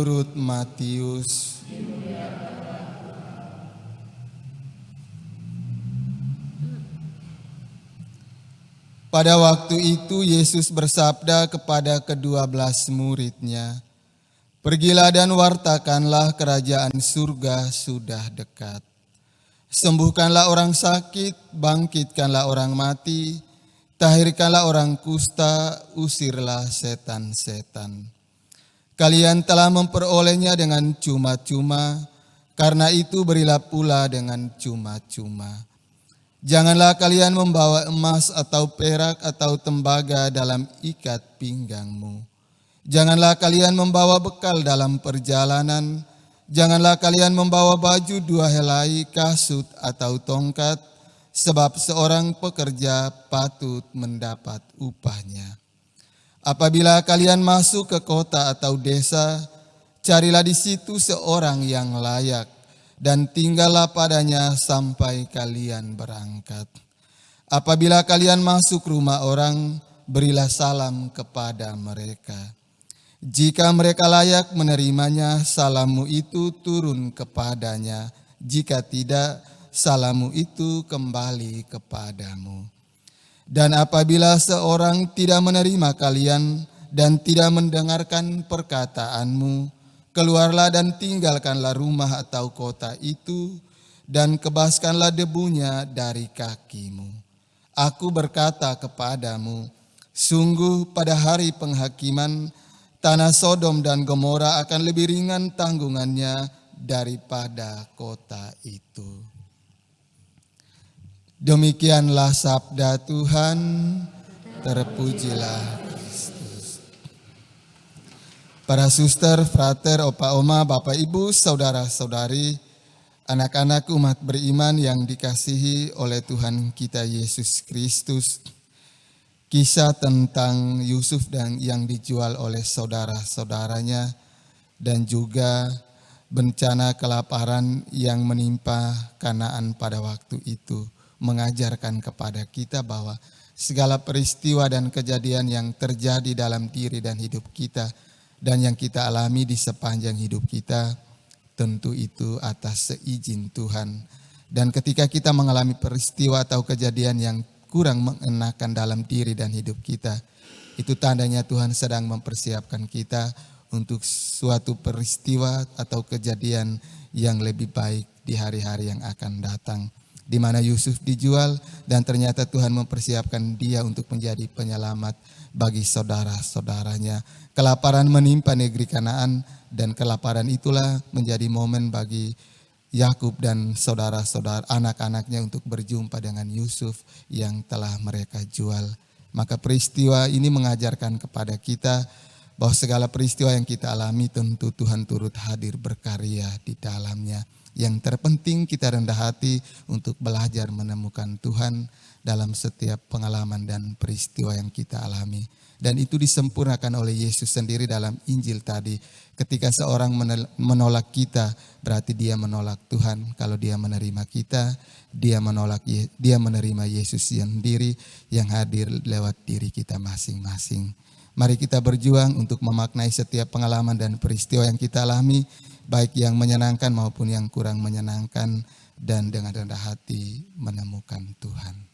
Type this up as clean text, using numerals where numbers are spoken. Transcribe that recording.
menurut Matius. Pada waktu itu Yesus bersabda kepada ke-12 murid-Nya, "Pergilah dan wartakanlah kerajaan surga sudah dekat. Sembuhkanlah orang sakit, bangkitkanlah orang mati, tahirkanlah orang kusta, usirlah setan-setan. Kalian telah memperolehnya dengan cuma-cuma, karena itu berilah pula dengan cuma-cuma. Janganlah kalian membawa emas atau perak atau tembaga dalam ikat pinggangmu. Janganlah kalian membawa bekal dalam perjalanan. Janganlah kalian membawa baju 2 helai, kasut atau tongkat, sebab seorang pekerja patut mendapat upahnya. Apabila kalian masuk ke kota atau desa, carilah di situ seorang yang layak, dan tinggallah padanya sampai kalian berangkat. Apabila kalian masuk rumah orang, berilah salam kepada mereka. Jika mereka layak menerimanya, salammu itu turun kepadanya. Jika tidak, salammu itu kembali kepadamu. Dan apabila seorang tidak menerima kalian dan tidak mendengarkan perkataanmu, keluarlah dan tinggalkanlah rumah atau kota itu, dan kebaskanlah debunya dari kakimu. Aku berkata kepadamu, sungguh pada hari penghakiman, tanah Sodom dan Gomora akan lebih ringan tanggungannya daripada kota itu." Demikianlah sabda Tuhan, terpujilah Kristus. Para suster, frater, opa, oma, bapak, ibu, saudara-saudari, anak-anak umat beriman yang dikasihi oleh Tuhan kita Yesus Kristus. Kisah tentang Yusuf dan yang dijual oleh saudara-saudaranya, dan juga bencana kelaparan yang menimpa Kanaan pada waktu itu, mengajarkan kepada kita bahwa segala peristiwa dan kejadian yang terjadi dalam diri dan hidup kita dan yang kita alami di sepanjang hidup kita, tentu itu atas seizin Tuhan. Dan ketika kita mengalami peristiwa atau kejadian yang kurang mengenakan dalam diri dan hidup kita, itu tandanya Tuhan sedang mempersiapkan kita untuk suatu peristiwa atau kejadian yang lebih baik di hari-hari yang akan datang. Di mana Yusuf dijual dan ternyata Tuhan mempersiapkan dia untuk menjadi penyelamat bagi saudara-saudaranya. Kelaparan menimpa negeri Kanaan dan kelaparan itulah menjadi momen bagi Yakub dan saudara-saudara anak-anaknya untuk berjumpa dengan Yusuf yang telah mereka jual. Maka peristiwa ini mengajarkan kepada kita bahwa segala peristiwa yang kita alami tentu Tuhan turut hadir berkarya di dalamnya. Yang terpenting kita rendah hati untuk belajar menemukan Tuhan dalam setiap pengalaman dan peristiwa yang kita alami. Dan itu disempurnakan oleh Yesus sendiri dalam Injil tadi. Ketika seorang menolak kita, berarti dia menolak Tuhan. Kalau dia menerima kita, dia menerima Yesus sendiri yang hadir lewat diri kita masing-masing. Mari kita berjuang untuk memaknai setiap pengalaman dan peristiwa yang kita alami, baik yang menyenangkan maupun yang kurang menyenangkan, dan dengan rendah hati menemukan Tuhan.